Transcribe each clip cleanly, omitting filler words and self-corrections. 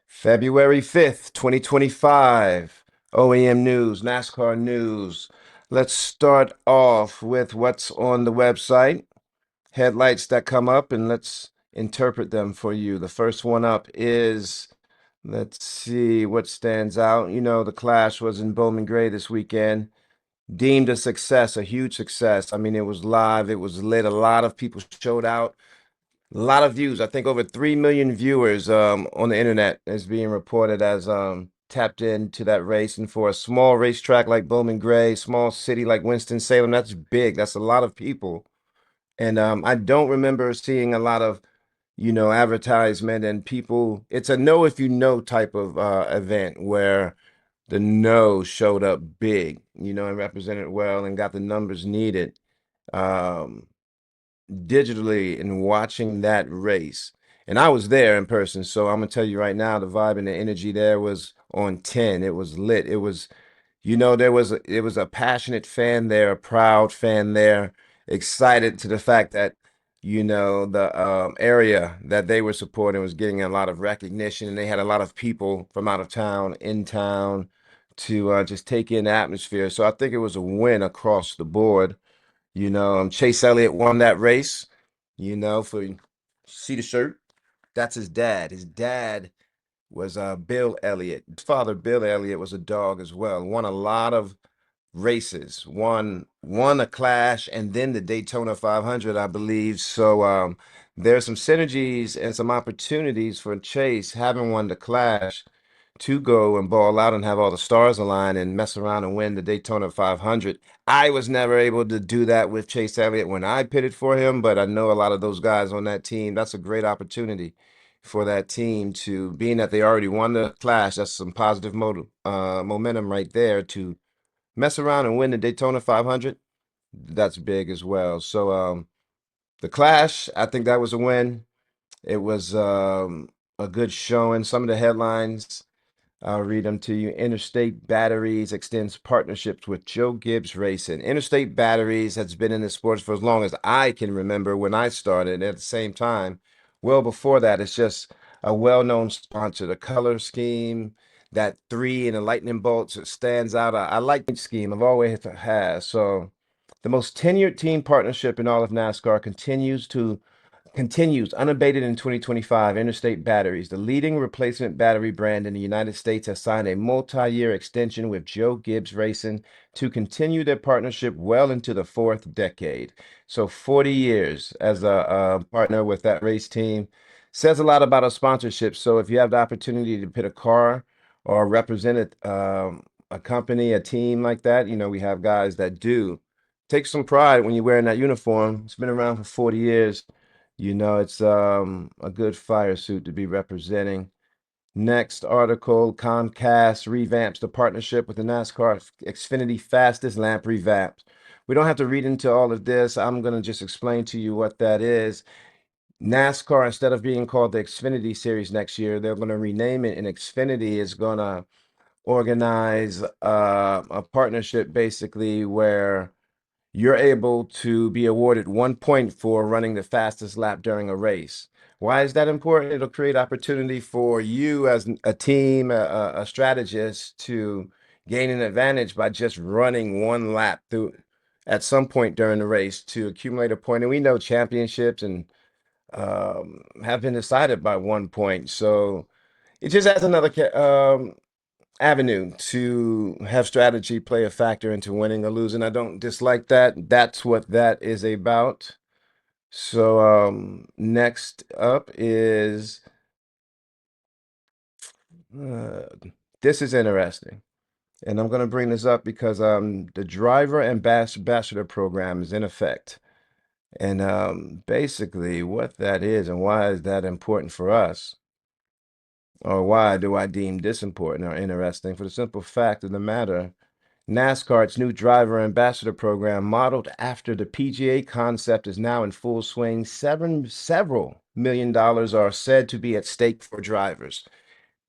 February 5th, 2025. OEM news, NASCAR news. Let's start off with what's on the website, headlights that come up, and let's interpret them for you. The first one up is, let's see what stands out. The Clash was in Bowman Gray this weekend. Deemed a success, a huge success. I mean, it was live, it was lit. A lot of people showed out. A lot of views. I think over 3 million viewers on the internet is being reported as tapped into that race. And for a small racetrack like Bowman Gray, small city like Winston-Salem, that's big. That's a lot of people. And I don't remember seeing a lot of, advertisement and people. It's a know if you know type of event where the know showed up big, and represented well and got the numbers needed. Um, Digitally and watching that race. And I was there in person, so I'm gonna tell you right now, the vibe and the energy there was on 10. It was lit. It was, there was a passionate fan there, a proud fan there, excited to the fact that, the area that they were supporting was getting a lot of recognition, and they had a lot of people from out of town, in town, to just take in the atmosphere. So I think it was a win across the board. Chase Elliott won that race, for see the shirt. That's his dad. His dad was Bill Elliott. His father, Bill Elliott, was a dog as well. Won a lot of races. Won a Clash and then the Daytona 500, I believe. So there's some synergies and some opportunities for Chase, having won the Clash, to go and ball out and have all the stars align and mess around and win the Daytona 500. I was never able to do that with Chase Elliott when I pitted for him, but I know a lot of those guys on that team. That's a great opportunity for that team to, being that they already won the Clash, that's some positive momentum right there to mess around and win the Daytona 500. That's big as well. So the Clash, I think that was a win. It was a good showing. Some of the headlines, I'll read them to you. Interstate Batteries extends partnerships with Joe Gibbs Racing. Interstate Batteries has been in the sports for as long as I can remember when I started. At the same time, well before that, it's just a well-known sponsor. The color scheme, that three and the lightning bolts, it stands out. I like the scheme. I've always had. So the most tenured team partnership in all of NASCAR continues unabated in 2025. Interstate Batteries, the leading replacement battery brand in the United States, has signed a multi-year extension with Joe Gibbs Racing to continue their partnership well into the fourth decade. So 40 years as a partner with that race team says a lot about a sponsorship. So if you have the opportunity to pit a car or represent a company, a team like that, we have guys that do take some pride when you're wearing that uniform. It's been around for 40 years. It's a good fire suit to be representing. Next article, Comcast revamps the partnership with the NASCAR Xfinity fastest lamp revamped. We don't have to read into all of this. I'm going to just explain to you what that is. NASCAR, instead of being called the Xfinity Series next year, they're going to rename it, and Xfinity is going to organize a partnership basically where you're able to be awarded 1 point for running the fastest lap during a race. Why is that important? It'll create opportunity for you as a team, a strategist, to gain an advantage by just running one lap through at some point during the race to accumulate a point. And we know championships and have been decided by 1 point. So it just adds another avenue to have strategy play a factor into winning or losing. I don't dislike that. That's what that is about. So next up is uh, this is interesting. And I'm going to bring this up because the driver ambassador program is in effect. And basically what that is and why is that important for us, or why do I deem this important or interesting? For the simple fact of the matter, NASCAR's new driver ambassador program, modeled after the PGA concept, is now in full swing. Several million dollars are said to be at stake for drivers.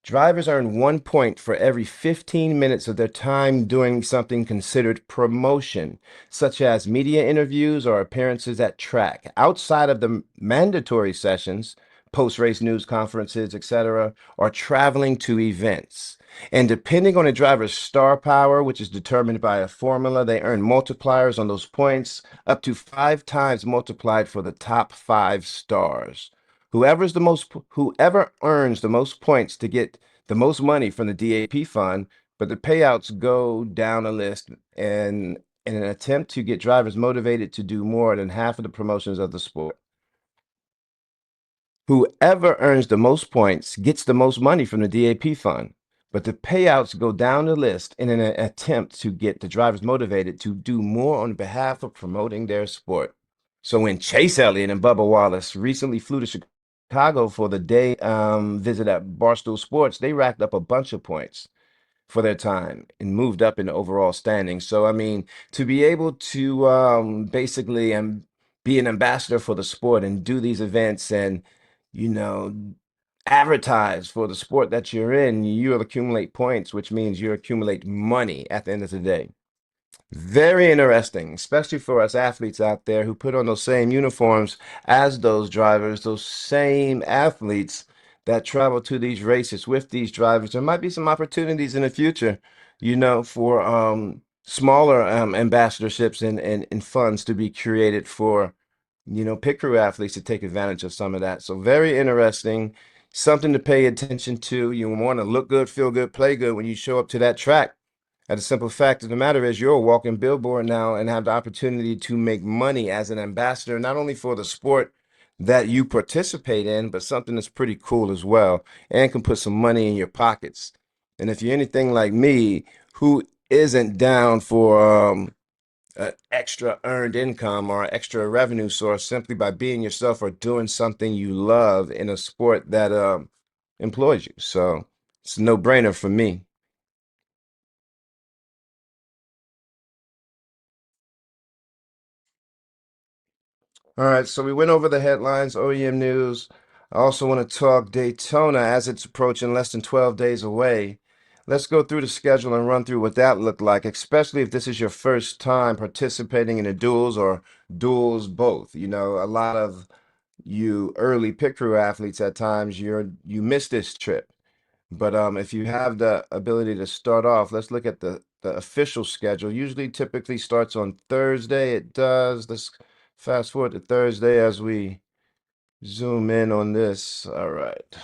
Drivers earn 1 point for every 15 minutes of their time doing something considered promotion, such as media interviews or appearances at track. Outside of the mandatory sessions, post-race news conferences, etc., or traveling to events. And depending on a driver's star power, which is determined by a formula, they earn multipliers on those points, up to 5 times multiplied for the top 5 stars. Whoever earns the most points to get the most money from the DAP fund, but the payouts go down a list and in an attempt to get drivers motivated to do more than half of the promotions of the sport. Whoever earns the most points gets the most money from the DAP fund, but the payouts go down the list in an attempt to get the drivers motivated to do more on behalf of promoting their sport. So when Chase Elliott and Bubba Wallace recently flew to Chicago for the day visit at Barstool Sports, they racked up a bunch of points for their time and moved up in the overall standing. So, I mean, to be able to basically be an ambassador for the sport and do these events and, you know, advertise for the sport that you're in, you'll accumulate points, which means you accumulate money at the end of the day. Very interesting, especially for us athletes out there who put on those same uniforms as those drivers, those same athletes that travel to these races with these drivers. There might be some opportunities in the future, for smaller ambassadorships and funds to be created for, pit crew athletes to take advantage of some of that. So very interesting, something to pay attention to. You want to look good, feel good, play good when you show up to that track. And the simple fact of the matter is, you're a walking billboard now and have the opportunity to make money as an ambassador, not only for the sport that you participate in, but something that's pretty cool as well and can put some money in your pockets. And if you're anything like me, who isn't down for an extra earned income or extra revenue source simply by being yourself or doing something you love in a sport that employs you. So it's a no-brainer for me. All right, so we went over the headlines, OEM news. I also want to talk Daytona as it's approaching less than 12 days away. Let's go through the schedule and run through what that looked like, especially if this is your first time participating in a duels or duels both. A lot of you early pit crew athletes at times you miss this trip. But if you have the ability to start off, let's look at the official schedule. Usually, typically starts on Thursday. It does. Let's fast forward to Thursday as we zoom in on this. All right.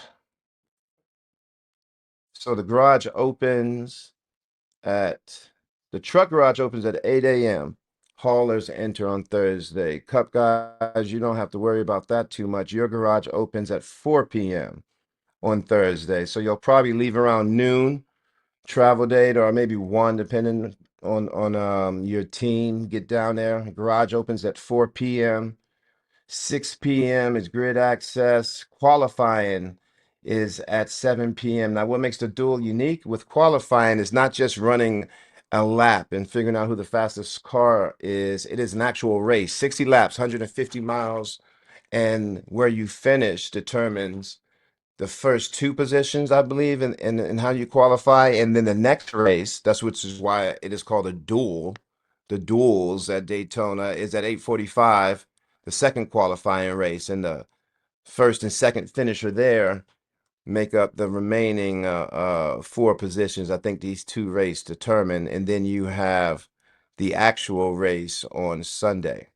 So at the truck garage opens at 8 a.m. Haulers enter on Thursday. Cup guys, you don't have to worry about that too much. Your garage opens at 4 p.m. on Thursday. So you'll probably leave around noon travel date or maybe one depending on your team. Get down there. Garage opens at 4 p.m. 6 p.m. is grid access. Qualifying is at 7 p.m. Now, what makes the duel unique with qualifying is not just running a lap and figuring out who the fastest car is. It is an actual race, 60 laps, 150 miles, and where you finish determines the first two positions, I believe, in how you qualify. And then the next race, that's which is why it is called a duel. The duels at Daytona is at 8:45, the second qualifying race, and the first and second finisher there make up the remaining four positions. I think these two races determine, and then you have the actual race on Sunday.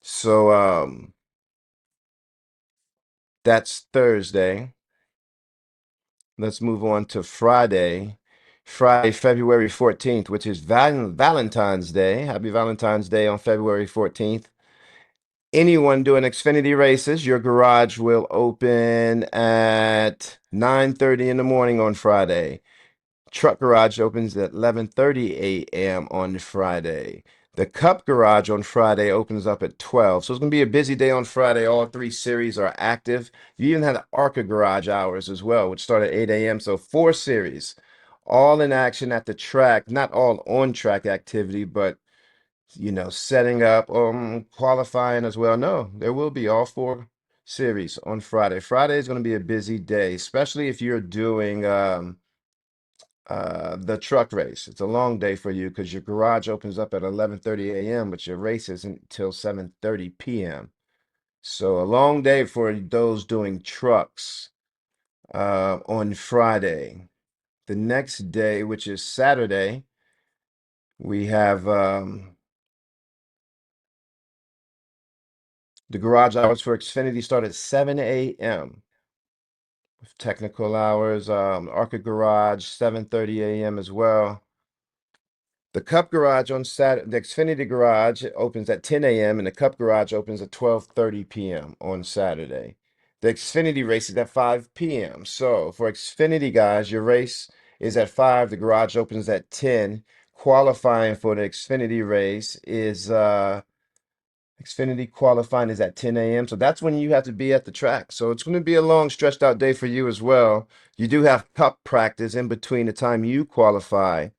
So that's Thursday. Let's move on to Friday. Friday, February 14th, which is Valentine's Day. Happy Valentine's Day on February 14th. Anyone doing Xfinity races, your garage will open at 9:30 in the morning on Friday. Truck garage opens at 11:30 a.m. on Friday. The Cup garage on Friday opens up at 12. So it's going to be a busy day on Friday. All three series are active. You even have the ARCA garage hours as well, which start at 8 a.m. So four series, all in action at the track. Not all on track activity, but setting up, qualifying as well. No, there will be all four series on Friday. Friday is going to be a busy day, especially if you're doing the truck race. It's a long day for you because your garage opens up at 11:30 a.m., but your race isn't until 7:30 p.m. So a long day for those doing trucks on Friday. The next day, which is Saturday, we have the garage hours for Xfinity start at 7 a.m. with technical hours. ARCA Garage, 7:30 a.m. as well. The Cup Garage on Saturday, the Xfinity Garage opens at 10 a.m. and the Cup Garage opens at 12:30 p.m. on Saturday. The Xfinity race is at 5 p.m. So for Xfinity guys, your race is at 5. The garage opens at 10. Qualifying for the Xfinity race is Xfinity qualifying is at 10 a.m. So that's when you have to be at the track. So it's going to be a long, stretched out day for you as well. You do have cup practice in between the time you qualify,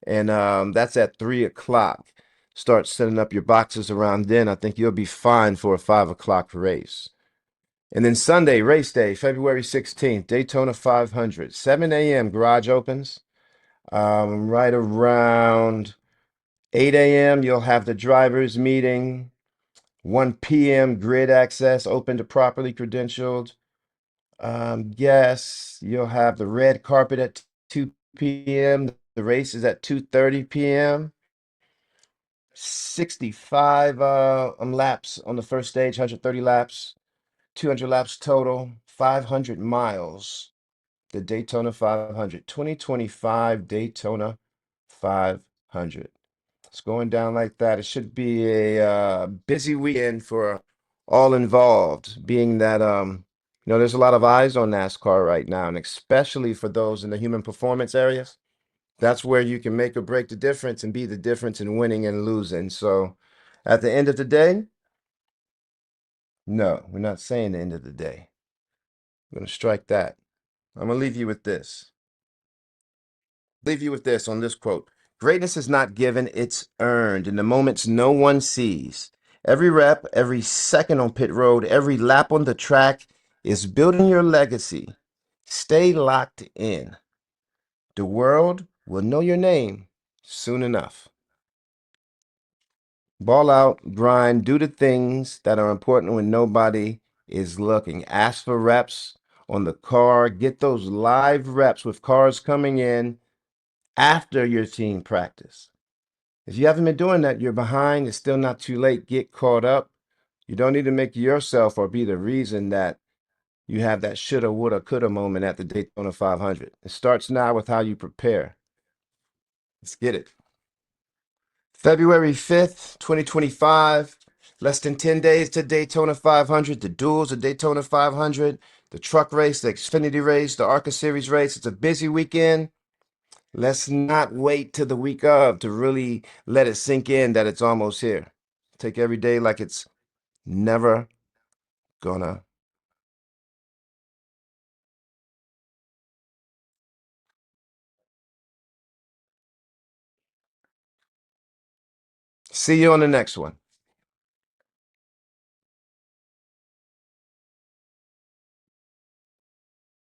and that's at 3 o'clock. Start setting up your boxes around then. I think you'll be fine for a 5 o'clock race. And then Sunday, race day, February 16th, Daytona 500, 7 a.m. garage opens. Right around 8 a.m., you'll have the drivers meeting. 1 p.m. grid access open to properly credentialed. Yes, you'll have the red carpet at 2 p.m. The race is at 2:30 p.m. 65 laps on the first stage, 130 laps, 200 laps total, 500 miles. The Daytona 500, 2025 Daytona 500. It's going down like that. It should be a busy weekend for all involved, being that there's a lot of eyes on NASCAR right now, and especially for those in the human performance areas. That's where you can make or break the difference and be the difference in winning and losing. So at the end of the day, no, we're not saying the end of the day. I'm going to strike that. I'm going to leave you with this. Leave you with this on this quote. Greatness is not given, it's earned in the moments no one sees. Every rep, every second on pit road, every lap on the track is building your legacy. Stay locked in. The world will know your name soon enough. Ball out, grind, do the things that are important when nobody is looking. Ask for reps on the car. Get those live reps with cars coming in after your team practice. If you haven't been doing that, you're behind. It's still not too late. Get caught up. You don't need to make yourself or be the reason that you have that shoulda, woulda, coulda moment at the Daytona 500. It starts now with how you prepare. Let's get it. February 5th, 2025. Less than 10 days to Daytona 500. The Duels, the Daytona 500, the truck race, the Xfinity race, the ARCA Series race. It's a busy weekend. Let's not wait till the week of to really let it sink in that it's almost here. Take every day like it's never gonna. See you on the next one.